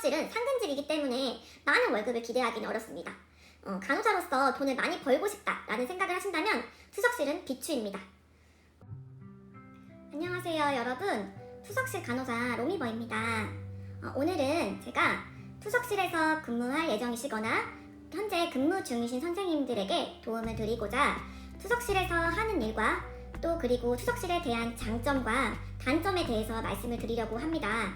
투석실은 상근직이기 때문에 많은 월급을 기대하기는 어렵습니다. 간호사로서 돈을 많이 벌고 싶다라는 생각을 하신다면 투석실은 비추입니다. 안녕하세요 여러분, 투석실 간호사 로미버입니다. 오늘은 제가 투석실에서 근무할 예정이시거나 현재 근무 중이신 선생님들에게 도움을 드리고자 투석실에서 하는 일과 또 그리고 투석실에 대한 장점과 단점에 대해서 말씀을 드리려고 합니다.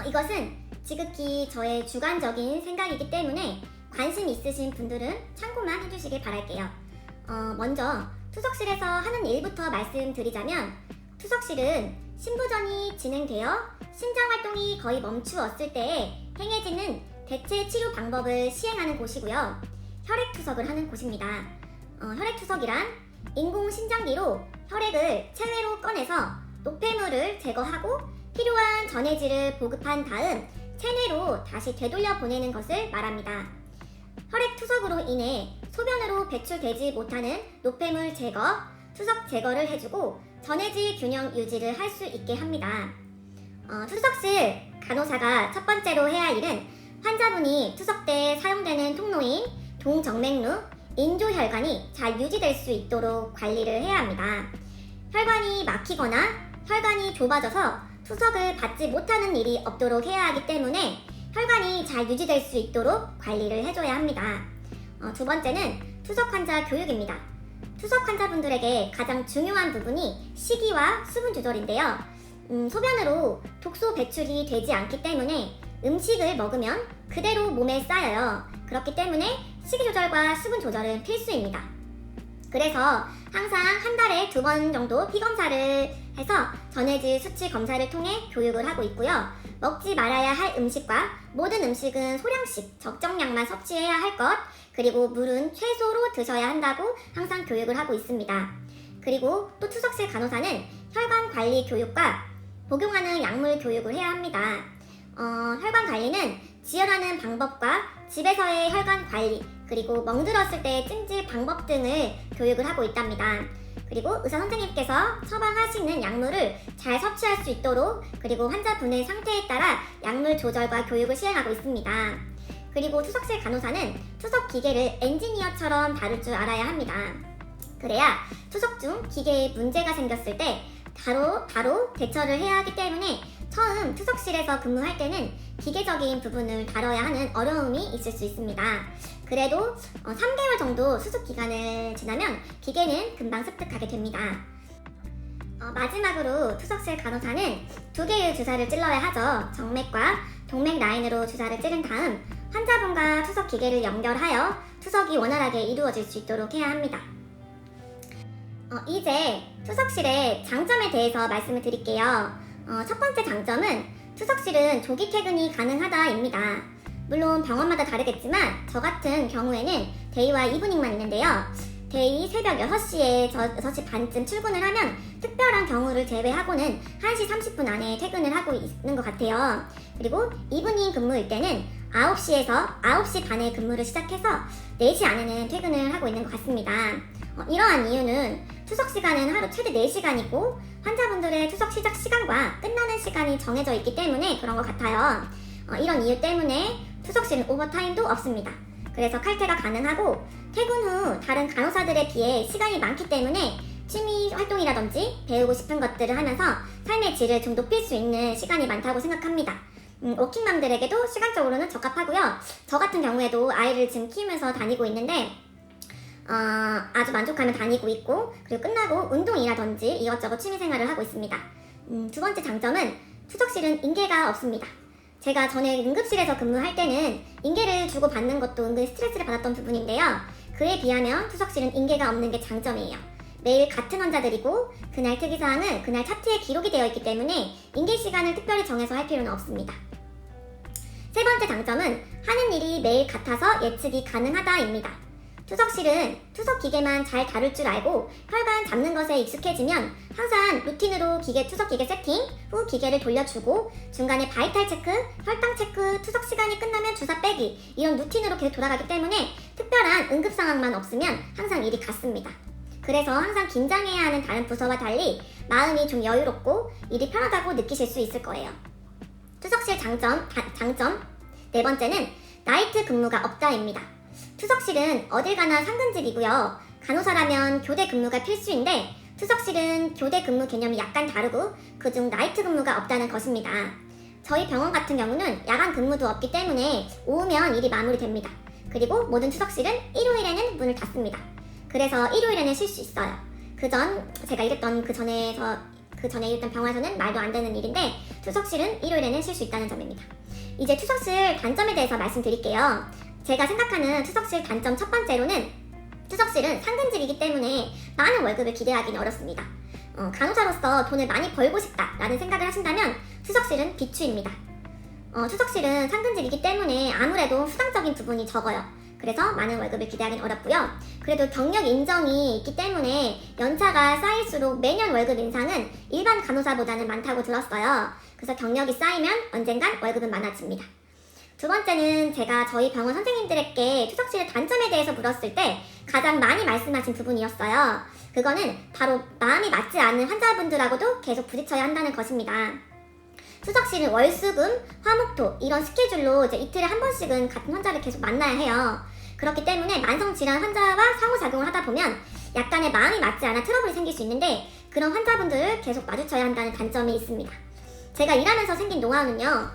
이것은 지극히 저의 주관적인 생각이기 때문에 관심 있으신 분들은 참고만 해주시길 바랄게요. 먼저 투석실에서 하는 일부터 말씀드리자면, 투석실은 신부전이 진행되어 신장활동이 거의 멈추었을 때에 행해지는 대체 치료 방법을 시행하는 곳이고요. 혈액투석을 하는 곳입니다. 혈액투석이란 인공신장기로 혈액을 체외로 꺼내서 노폐물을 제거하고 필요한 전해질을 보급한 다음 체내로 다시 되돌려 보내는 것을 말합니다. 혈액투석으로 인해 소변으로 배출되지 못하는 노폐물 제거, 투석 제거를 해주고 전해질 균형 유지를 할 수 있게 합니다. 투석실 간호사가 첫 번째로 해야 할 일은 환자분이 투석 때 사용되는 통로인 동정맥류, 인조혈관이 잘 유지될 수 있도록 관리를 해야 합니다. 혈관이 막히거나 혈관이 좁아져서 투석을 받지 못하는 일이 없도록 해야 하기 때문에 혈관이 잘 유지될 수 있도록 관리를 해줘야 합니다. 두 번째는 투석 환자 교육입니다. 투석 환자분들에게 가장 중요한 부분이 식이와 수분 조절인데요. 소변으로 독소 배출이 되지 않기 때문에 음식을 먹으면 그대로 몸에 쌓여요. 그렇기 때문에 식이 조절과 수분 조절은 필수입니다. 그래서 항상 한 달에 2번 정도 피검사를 해서 전해질 수치 검사를 통해 교육을 하고 있고요. 먹지 말아야 할 음식과 모든 음식은 소량씩 적정량만 섭취해야 할 것, 그리고 물은 최소로 드셔야 한다고 항상 교육을 하고 있습니다. 그리고 또 투석실 간호사는 혈관 관리 교육과 복용하는 약물 교육을 해야 합니다. 혈관 관리는 지혈하는 방법과 집에서의 혈관 관리, 그리고 멍들었을 때의 찜질 방법 등을 교육을 하고 있답니다. 그리고 의사 선생님께서 처방하시는 약물을 잘 섭취할 수 있도록, 그리고 환자분의 상태에 따라 약물 조절과 교육을 시행하고 있습니다. 그리고 투석실 간호사는 투석 기계를 엔지니어처럼 다룰 줄 알아야 합니다. 그래야 투석 중 기계에 문제가 생겼을 때 바로 대처를 해야 하기 때문에 처음 투석실에서 근무할 때는 기계적인 부분을 다뤄야 하는 어려움이 있을 수 있습니다. 그래도 3개월 정도 수습 기간을 지나면 기계는 금방 습득하게 됩니다. 마지막으로 투석실 간호사는 2개의 주사를 찔러야 하죠. 정맥과 동맥 라인으로 주사를 찌른 다음 환자분과 투석 기계를 연결하여 투석이 원활하게 이루어질 수 있도록 해야 합니다. 이제 투석실의 장점에 대해서 말씀을 드릴게요. 첫 번째 장점은 투석실은 조기 퇴근이 가능하다입니다. 물론 병원마다 다르겠지만 저 같은 경우에는 데이와 이브닝만 있는데요. 데이 새벽 6시에 6시 반쯤 출근을 하면 특별한 경우를 제외하고는 1시 30분 안에 퇴근을 하고 있는 것 같아요. 그리고 이브닝 근무일 때는 9시에서 9시 반에 근무를 시작해서 4시 안에는 퇴근을 하고 있는 것 같습니다. 이러한 이유는 투석 시간은 하루 최대 4시간이고 환자분들의 투석 시작 시간과 끝나는 시간이 정해져 있기 때문에 그런 것 같아요. 이런 이유 때문에 투석실은 오버타임도 없습니다. 그래서 칼퇴가 가능하고 퇴근 후 다른 간호사들에 비해 시간이 많기 때문에 취미 활동이라든지 배우고 싶은 것들을 하면서 삶의 질을 좀 높일 수 있는 시간이 많다고 생각합니다. 워킹맘들에게도 시간적으로는 적합하고요. 저 같은 경우에도 아이를 지금 키우면서 다니고 있는데 아주 만족하며 다니고 있고, 그리고 끝나고 운동이라든지 이것저것 취미생활을 하고 있습니다. 두 번째 장점은 투석실은 인계가 없습니다. 제가 전에 응급실에서 근무할 때는 인계를 주고 받는 것도 은근 스트레스를 받았던 부분인데요. 그에 비하면 투석실은 인계가 없는 게 장점이에요. 매일 같은 환자들이고 그날 특이사항은 그날 차트에 기록이 되어 있기 때문에 인계 시간을 특별히 정해서 할 필요는 없습니다. 세 번째 장점은 하는 일이 매일 같아서 예측이 가능하다입니다. 투석실은 투석 기계만 잘 다룰 줄 알고 혈관 잡는 것에 익숙해지면 항상 루틴으로 투석 기계 세팅, 후 기계를 돌려주고 중간에 바이탈 체크, 혈당 체크, 투석 시간이 끝나면 주사 빼기, 이런 루틴으로 계속 돌아가기 때문에 특별한 응급 상황만 없으면 항상 일이 같습니다. 그래서 항상 긴장해야 하는 다른 부서와 달리 마음이 좀 여유롭고 일이 편하다고 느끼실 수 있을 거예요. 투석실 장점 네 번째는 나이트 근무가 없다입니다. 투석실은 어딜 가나 상근직이고요. 간호사라면 교대 근무가 필수인데 투석실은 교대 근무 개념이 약간 다르고 그중 나이트 근무가 없다는 것입니다. 저희 병원 같은 경우는 야간 근무도 없기 때문에 오후면 일이 마무리됩니다. 그리고 모든 투석실은 일요일에는 문을 닫습니다. 그래서 일요일에는 쉴 수 있어요. 제가 일했던 그 전에 일했던 병원에서는 말도 안 되는 일인데 투석실은 일요일에는 쉴 수 있다는 점입니다. 이제 투석실 단점에 대해서 말씀드릴게요. 제가 생각하는 투석실 단점 첫 번째로는 투석실은 상근직이기 때문에 많은 월급을 기대하기는 어렵습니다. 간호사로서 돈을 많이 벌고 싶다라는 생각을 하신다면 투석실은 비추입니다. 투석실은 상근직이기 때문에 아무래도 수당적인 부분이 적어요. 그래서 많은 월급을 기대하기는 어렵고요. 그래도 경력 인정이 있기 때문에 연차가 쌓일수록 매년 월급 인상은 일반 간호사보다는 많다고 들었어요. 그래서 경력이 쌓이면 언젠간 월급은 많아집니다. 두 번째는 제가 저희 병원 선생님들에게 투석실의 단점에 대해서 물었을 때 가장 많이 말씀하신 부분이었어요. 그거는 바로 마음이 맞지 않는 환자분들하고도 계속 부딪혀야 한다는 것입니다. 투석실은 월, 수, 금, 화, 목, 토 이런 스케줄로 이제 이틀에 한 번씩은 같은 환자를 계속 만나야 해요. 그렇기 때문에 만성질환 환자와 상호작용을 하다 보면 약간의 마음이 맞지 않아 트러블이 생길 수 있는데 그런 환자분들을 계속 마주쳐야 한다는 단점이 있습니다. 제가 일하면서 생긴 노하우는요.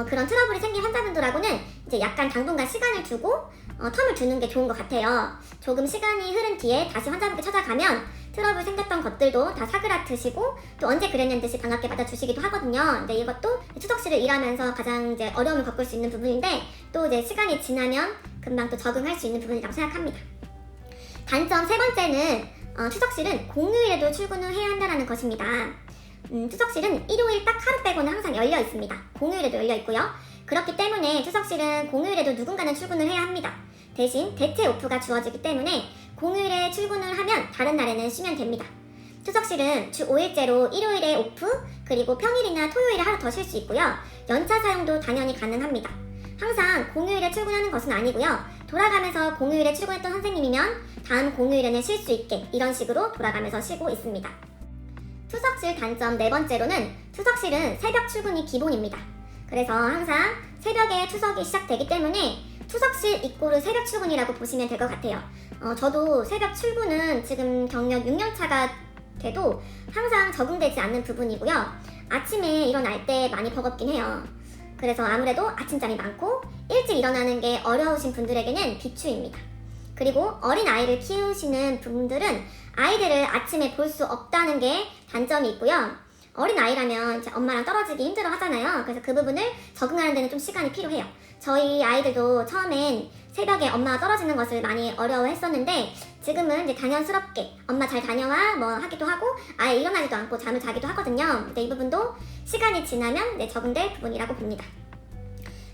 그런 트러블이 생긴 환자분들하고는 이제 약간 당분간 시간을 두고 텀을 두는 게 좋은 것 같아요. 조금 시간이 흐른 뒤에 다시 환자분께 찾아가면 트러블 생겼던 것들도 다 사그라드시고 또 언제 그랬냐는 듯이 반갑게 받아주시기도 하거든요. 근데 이것도 투석실을 일하면서 가장 이제 어려움을 겪을 수 있는 부분인데 또 이제 시간이 지나면 금방 또 적응할 수 있는 부분이라고 생각합니다. 단점 세 번째는 투석실은 공휴일에도 출근을 해야 한다는 것입니다. 투석실은 일요일 딱 하루 빼고는 항상 열려 있습니다. 공휴일에도 열려 있고요. 그렇기 때문에 투석실은 공휴일에도 누군가는 출근을 해야 합니다. 대신 대체 오프가 주어지기 때문에 공휴일에 출근을 하면 다른 날에는 쉬면 됩니다. 투석실은 주 5일째로 일요일에 오프, 그리고 평일이나 토요일에 하루 더 쉴 수 있고요. 연차 사용도 당연히 가능합니다. 항상 공휴일에 출근하는 것은 아니고요. 돌아가면서 공휴일에 출근했던 선생님이면 다음 공휴일에는 쉴 수 있게 이런 식으로 돌아가면서 쉬고 있습니다. 투석실 단점 네 번째로는 투석실은 새벽 출근이 기본입니다. 그래서 항상 새벽에 투석이 시작되기 때문에 투석실 이꼬르 새벽 출근이라고 보시면 될 것 같아요. 저도 새벽 출근은 지금 경력 6년차가 돼도 항상 적응되지 않는 부분이고요. 아침에 일어날 때 많이 버겁긴 해요. 그래서 아무래도 아침잠이 많고 일찍 일어나는 게 어려우신 분들에게는 비추입니다. 그리고 어린 아이를 키우시는 분들은 아이들을 아침에 볼 수 없다는 게 단점이 있고요. 어린 아이라면 엄마랑 떨어지기 힘들어 하잖아요. 그래서 그 부분을 적응하는 데는 좀 시간이 필요해요. 저희 아이들도 처음엔 새벽에 엄마가 떨어지는 것을 많이 어려워했었는데 지금은 이제 당연스럽게 엄마 잘 다녀와 뭐 하기도 하고 아예 일어나지도 않고 잠을 자기도 하거든요. 근데 이 부분도 시간이 지나면 적응될 부분이라고 봅니다.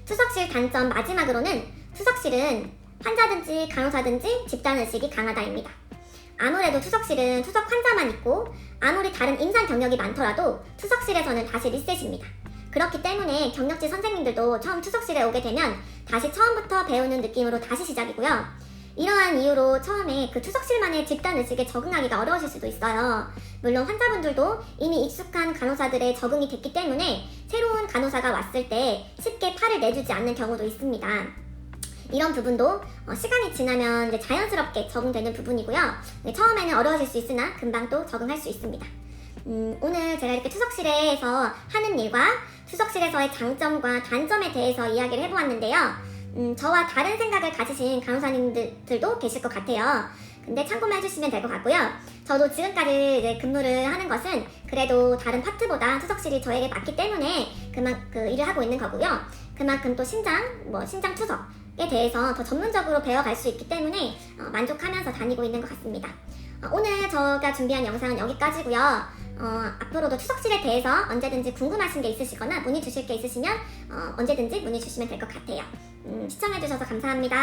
투석실 단점 마지막으로는 투석실은 환자든지 간호사든지 집단의식이 강하다입니다. 아무래도 투석실은 투석 환자만 있고 아무리 다른 임상 경력이 많더라도 투석실에서는 다시 리셋입니다. 그렇기 때문에 경력직 선생님들도 처음 투석실에 오게 되면 다시 처음부터 배우는 느낌으로 다시 시작이고요. 이러한 이유로 처음에 그 투석실만의 집단의식에 적응하기가 어려우실 수도 있어요. 물론 환자분들도 이미 익숙한 간호사들에 적응이 됐기 때문에 새로운 간호사가 왔을 때 쉽게 팔을 내주지 않는 경우도 있습니다. 이런 부분도 시간이 지나면 이제 자연스럽게 적응되는 부분이고요. 처음에는 어려워질 수 있으나 금방 또 적응할 수 있습니다. 오늘 제가 이렇게 투석실에서 하는 일과 투석실에서의 장점과 단점에 대해서 이야기를 해보았는데요. 저와 다른 생각을 가지신 간호사님들도 계실 것 같아요. 근데 참고만 해주시면 될 것 같고요. 저도 지금까지 이제 근무를 하는 것은 그래도 다른 파트보다 투석실이 저에게 맞기 때문에 그 일을 하고 있는 거고요. 그만큼 또 신장 투석에 대해서 더 전문적으로 배워갈 수 있기 때문에 만족하면서 다니고 있는 것 같습니다. 오늘 제가 준비한 영상은 여기까지고요. 앞으로도 투석실에 대해서 언제든지 궁금하신 게 있으시거나 문의 주실 게 있으시면 언제든지 문의 주시면 될 것 같아요. 시청해주셔서 감사합니다.